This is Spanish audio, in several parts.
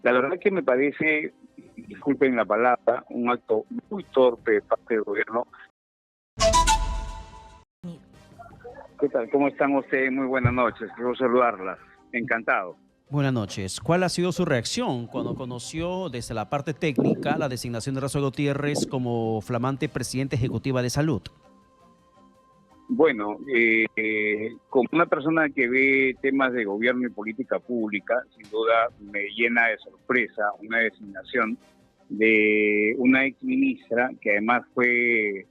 La verdad que me parece, disculpen la palabra, un acto muy torpe de parte del gobierno. ¿Qué tal? ¿Cómo están ustedes? Muy buenas noches. Quiero saludarlas. Encantado. Buenas noches. ¿Cuál ha sido su reacción cuando conoció desde la parte técnica la designación de Rosa Gutiérrez como flamante presidenta ejecutiva de salud? Bueno, como una persona que ve temas de gobierno y política pública, sin duda me llena de sorpresa una designación de una ex ministra que además fue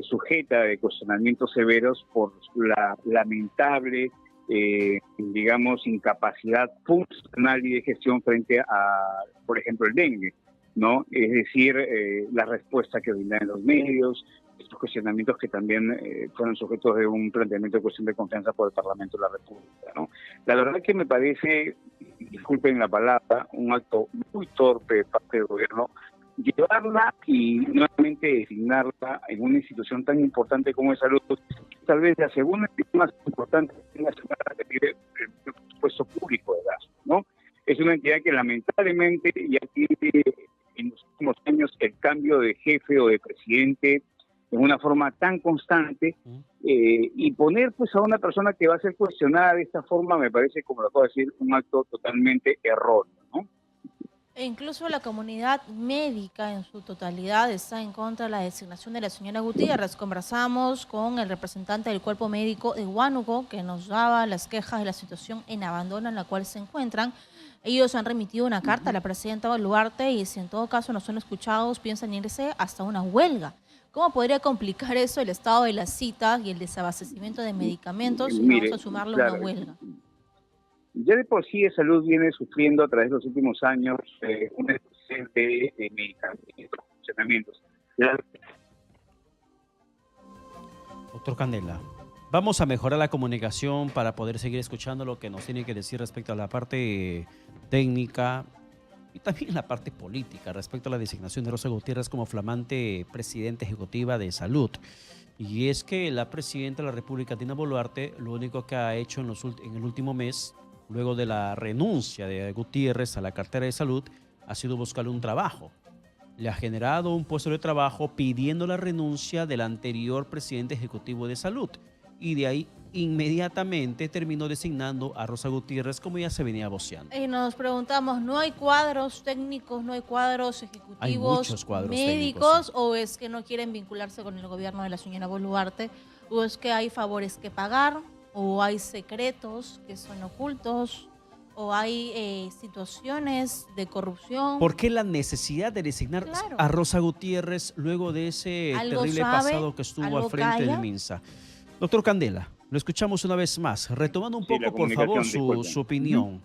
sujeta de cuestionamientos severos por la lamentable, digamos, incapacidad funcional y de gestión frente a, por ejemplo, el dengue, ¿no? Es decir, la respuesta que brindan en los medios, estos cuestionamientos que también fueron sujetos de un planteamiento de cuestión de confianza por el Parlamento de la República, ¿no? La verdad que me parece, disculpen la palabra, un acto muy torpe de parte del gobierno, llevarla y nuevamente designarla en una institución tan importante como es salud, tal vez la segunda institución más importante en la ciudad de el presupuesto público de gasto, ¿no? Es una entidad que lamentablemente ya tiene en los últimos años el cambio de jefe o de presidente en una forma tan constante, y poner pues a una persona que va a ser cuestionada de esta forma me parece, como lo acabo de decir, un acto totalmente erróneo, ¿no? E incluso la comunidad médica en su totalidad está en contra de la designación de la señora Gutiérrez. Conversamos con el representante del cuerpo médico de Huánuco, que nos daba las quejas de la situación en abandono en la cual se encuentran. Ellos han remitido una carta a la presidenta Boluarte y si en todo caso no son escuchados, piensan irse hasta una huelga. ¿Cómo podría complicar eso el estado de las citas y el desabastecimiento de medicamentos si vamos Mire, a sumarle claro, una huelga? ya de por sí de salud viene sufriendo a través de los últimos años una escasez de medicamentos, funcionamientos. Doctor Candela, vamos a mejorar la comunicación para poder seguir escuchando lo que nos tiene que decir respecto a la parte técnica y también la parte política respecto a la designación de Rosa Gutiérrez como flamante presidenta ejecutiva de salud. Y es que la presidenta de la República, Dina Boluarte, lo único que ha hecho en el último mes, luego de la renuncia de Gutiérrez a la cartera de salud, ha sido buscarle un trabajo. Le ha generado un puesto de trabajo pidiendo la renuncia del anterior presidente ejecutivo de salud. Y de ahí inmediatamente terminó designando a Rosa Gutiérrez como ya se venía voceando. Y nos preguntamos, ¿no hay cuadros técnicos, no hay cuadros ejecutivos, Hay muchos cuadros médicos, técnicos, sí. o es que no quieren vincularse con el gobierno de la señora Boluarte, o es que hay favores que pagar, o hay secretos que son ocultos, o hay situaciones de corrupción? ¿Por qué la necesidad de designar a Rosa Gutiérrez luego de ese terrible pasado que estuvo al frente del MINSA? Doctor Candela, lo escuchamos una vez más, retomando un poco, por favor, su opinión.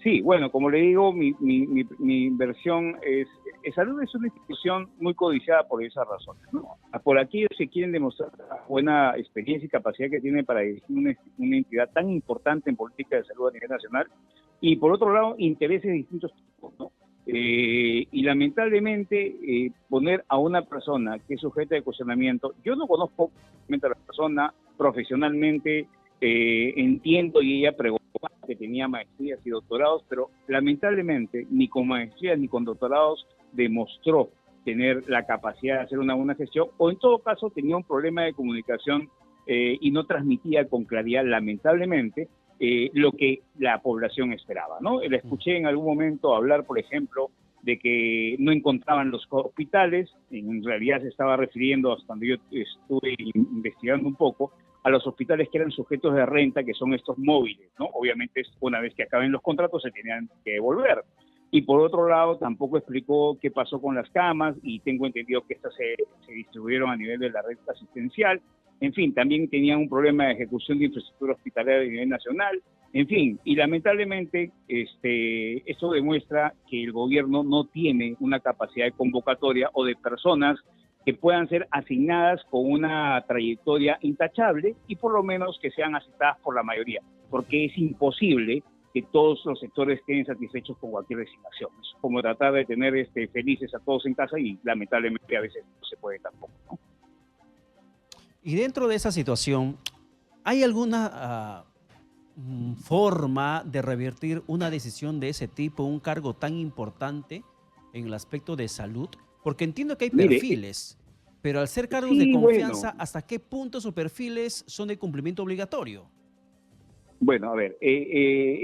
Sí, bueno, como le digo, mi versión es, salud es una institución muy codiciada por esas razones, ¿no? Por aquellos que quieren demostrar la buena experiencia y capacidad que tiene para dirigir una entidad tan importante en política de salud a nivel nacional, y por otro lado, intereses de distintos tipos, ¿no? Y lamentablemente poner a una persona que es sujeta de cuestionamiento, yo no conozco a la persona profesionalmente, entiendo y ella preguntó que tenía maestrías y doctorados, pero lamentablemente ni con maestrías ni con doctorados demostró tener la capacidad de hacer una buena gestión, o en todo caso tenía un problema de comunicación y no transmitía con claridad, lamentablemente, lo que la población esperaba, ¿no? La escuché en algún momento hablar, por ejemplo, de que no encontraban los hospitales, en realidad se estaba refiriendo, hasta donde yo estuve investigando un poco, a los hospitales que eran sujetos de renta, que son estos móviles, ¿no? Obviamente, una vez que acaben los contratos, se tenían que devolver. Y por otro lado, tampoco explicó qué pasó con las camas, y tengo entendido que estas se distribuyeron a nivel de la red asistencial. En fin, también tenían un problema de ejecución de infraestructura hospitalaria a nivel nacional. En fin, y lamentablemente esto demuestra que el gobierno no tiene una capacidad de convocatoria o de personas que puedan ser asignadas con una trayectoria intachable y por lo menos que sean aceptadas por la mayoría, porque es imposible que todos los sectores estén satisfechos con cualquier designación. Es como tratar de tener felices a todos en casa y lamentablemente a veces no se puede tampoco, ¿no? Y dentro de esa situación, ¿hay alguna forma de revertir una decisión de ese tipo, un cargo tan importante en el aspecto de salud? Porque entiendo que hay Mire, perfiles, pero al ser cargos de sí, bueno, confianza, ¿hasta qué punto esos perfiles son de cumplimiento obligatorio? bueno, a ver,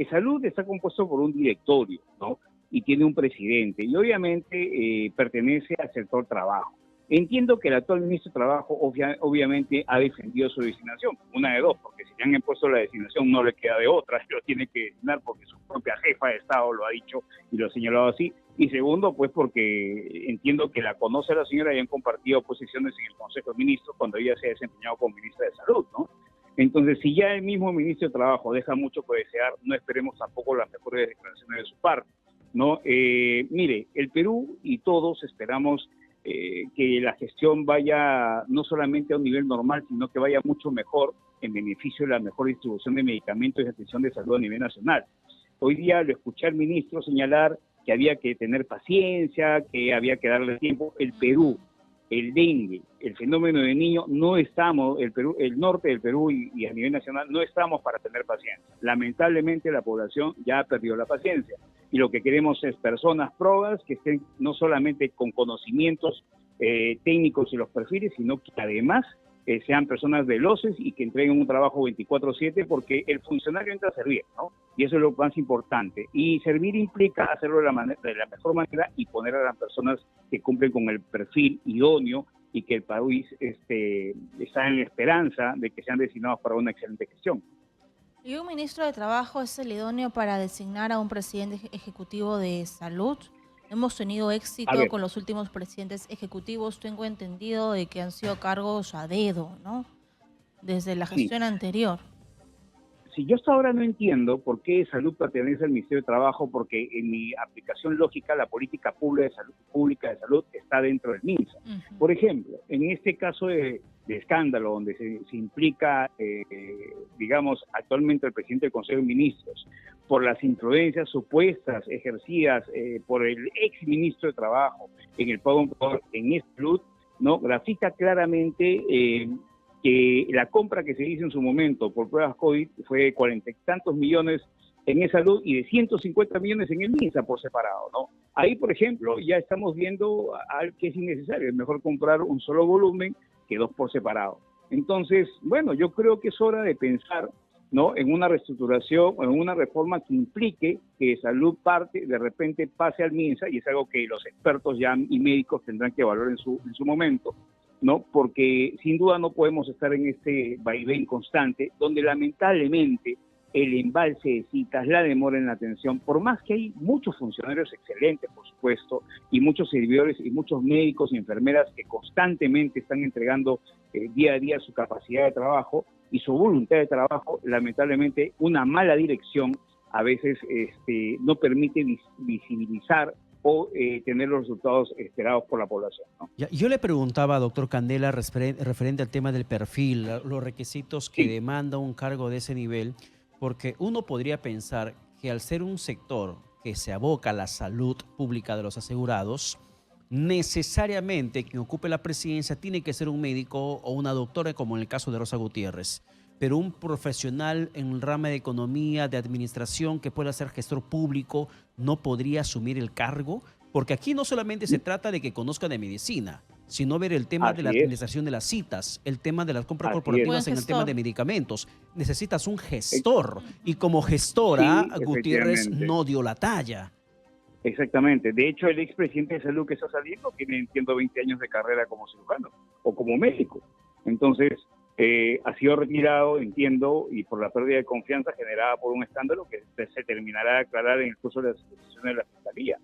Salud está compuesto por un directorio, ¿no? Y tiene un presidente, y obviamente pertenece al sector trabajo. Entiendo que el actual ministro de Trabajo obviamente ha defendido su designación, una de dos, porque si le han impuesto la designación no le queda de otra, lo tiene que designar porque su propia jefa de Estado lo ha dicho y lo ha señalado así. Y segundo, pues porque entiendo que la conoce a la señora y han compartido posiciones en el Consejo de Ministros cuando ella se ha desempeñado como ministra de Salud, ¿no? Entonces, si ya el mismo ministro de Trabajo deja mucho que desear, no esperemos tampoco las mejores declaraciones de su parte, ¿no? Mire, el Perú y todos esperamos que la gestión vaya no solamente a un nivel normal, sino que vaya mucho mejor en beneficio de la mejor distribución de medicamentos y atención de salud a nivel nacional. Hoy día lo escuché al ministro señalar que había que tener paciencia, que había que darle tiempo. El Perú, el dengue, el fenómeno de niño, no estamos, el Perú, el norte del Perú y a nivel nacional, no estamos para tener paciencia. Lamentablemente la población ya perdió la paciencia y lo que queremos es personas probas que estén no solamente con conocimientos técnicos y los perfiles, sino que además sean personas veloces y que entreguen un trabajo 24/7, porque el funcionario entra a servir, ¿no? Y eso es lo más importante. Y servir implica hacerlo de la mejor manera y poner a las personas que cumplen con el perfil idóneo y que el país está en la esperanza de que sean designados para una excelente gestión. ¿Y un ministro de Trabajo es el idóneo para designar a un presidente ejecutivo de salud? Hemos tenido A éxito ver, con los últimos presidentes ejecutivos. Tengo entendido de que han sido cargos a dedo, ¿no? Desde la sí. gestión anterior. Si yo hasta ahora no entiendo por qué salud pertenece al Ministerio de Trabajo, porque en mi aplicación lógica la política pública de salud está dentro del MINSA. Ujú. Por ejemplo, en este caso de escándalo donde se implica, digamos, actualmente el presidente del Consejo de Ministros, por las influencias supuestas ejercidas por el ex ministro de Trabajo en el pago en salud, ¿no? Grafica claramente que la compra que se hizo en su momento por pruebas COVID fue de 40 y tantos millones en salud y de 150 millones en el MINSA por separado, ¿no? Ahí, por ejemplo, ya estamos viendo que es innecesario, es mejor comprar un solo volumen que dos por separado. Entonces, bueno, yo creo que es hora de pensar, ¿no?, en una reestructuración o en una reforma que implique que salud de repente pase al MINSA, y es algo que los expertos ya y médicos tendrán que evaluar en su momento, ¿no? Porque sin duda no podemos estar en este vaivén constante, donde lamentablemente el embalse de citas, la demora en la atención, por más que hay muchos funcionarios excelentes, por supuesto, y muchos servidores y muchos médicos y enfermeras que constantemente están entregando día a día su capacidad de trabajo y su voluntad de trabajo, lamentablemente una mala dirección a veces no permite visibilizar o tener los resultados esperados por la población, ¿no? Yo le preguntaba, doctor Candela, referente al tema del perfil, los requisitos que Sí, demanda un cargo de ese nivel, porque uno podría pensar que al ser un sector que se aboca a la salud pública de los asegurados, necesariamente quien ocupe la presidencia tiene que ser un médico o una doctora, como en el caso de Rosa Gutiérrez, pero un profesional en el rama de economía, de administración, que pueda ser gestor público, no podría asumir el cargo, porque aquí no solamente se trata de que conozca de medicina, sino ver el tema de la así es, administración de las citas, el tema de las compras así es. Buen corporativas en el tema de gestor. medicamentos. Necesitas un Eh, gestor, y como gestora, Sí, Gutiérrez efectivamente. no dio la talla. Exactamente. De hecho, el expresidente de salud que está saliendo tiene, entiendo, 20 años de carrera como cirujano o como médico. Entonces, ha sido retirado, entiendo, y por la pérdida de confianza generada por un escándalo que se terminará de aclarar en el curso de las investigaciones de la Fiscalía.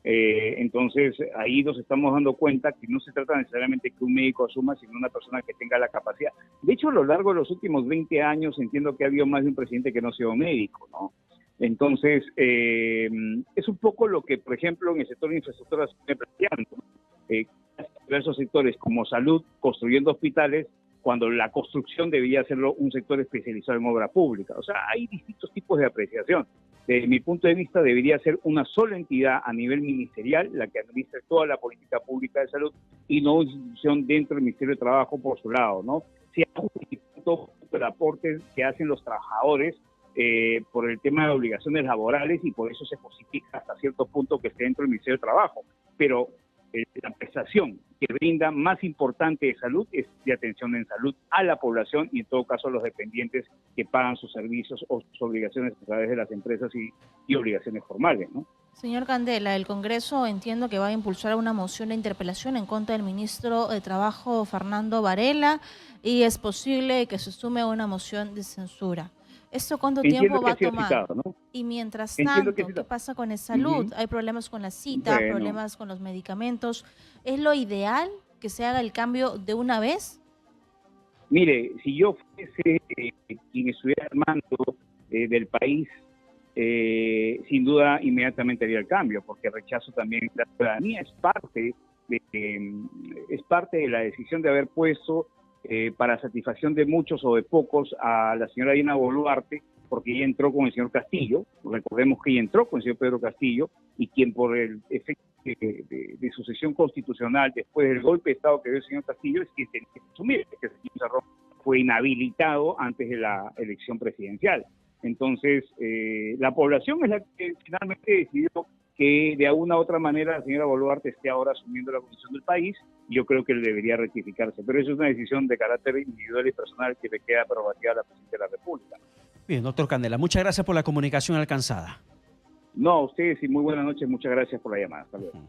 Entonces, ahí nos estamos dando cuenta que no se trata necesariamente que un médico asuma, sino una persona que tenga la capacidad. De hecho, a lo largo de los últimos 20 años, entiendo que ha habido más de un presidente que no ha sido médico, ¿no? Entonces, es un poco lo que, por ejemplo, en el sector de infraestructura se viene planteando. Diversos sectores como salud, construyendo hospitales, cuando la construcción debería hacerlo un sector especializado en obra pública. O sea, hay distintos tipos de apreciación. Desde mi punto de vista, debería ser una sola entidad a nivel ministerial la que administre toda la política pública de salud y no una institución dentro del Ministerio de Trabajo por su lado, ¿no? Si hay el aporte que hacen los trabajadores por el tema de obligaciones laborales y por eso se justifica hasta cierto punto que esté dentro del Ministerio de Trabajo. Pero la prestación que brinda más importante de salud es de atención en salud a la población y en todo caso a los dependientes que pagan sus servicios o sus obligaciones a través de las empresas y obligaciones formales, ¿no? Señor Candela, el Congreso entiendo que va a impulsar una moción de interpelación en contra del ministro de Trabajo, Fernando Varela, y es posible que se sume a una moción de censura. ¿Esto cuánto tiempo va a tomar? Citado, ¿no? Y mientras Entiendo tanto, que ¿qué pasa con la salud? Hay problemas con la cita, Bueno. problemas con los medicamentos. ¿Es lo ideal que se haga el cambio de una vez? Mire, si yo fuese quien estuviera al mando del país, sin duda inmediatamente haría el cambio, porque rechazo también la ciudadanía es parte de la decisión de haber puesto para satisfacción de muchos o de pocos a la señora Dina Boluarte, porque ella entró con el señor Castillo. Recordemos que ella entró con el señor Pedro Castillo, y quien por el efecto de sucesión constitucional después del golpe de Estado que dio el señor Castillo es quien tenía que asumir, que el señor Cerrón fue inhabilitado antes de la elección presidencial. Entonces, la población es la que finalmente decidió que de alguna u otra manera la señora Boluarte esté ahora asumiendo la conducción del país, y yo creo que él debería rectificarse. Pero eso es una decisión de carácter individual y personal que le queda prerrogativa a la Presidenta de la República. Bien, doctor Candela, muchas gracias por la comunicación alcanzada. No, a ustedes y muy buenas noches. Muchas gracias por la llamada. Hasta luego.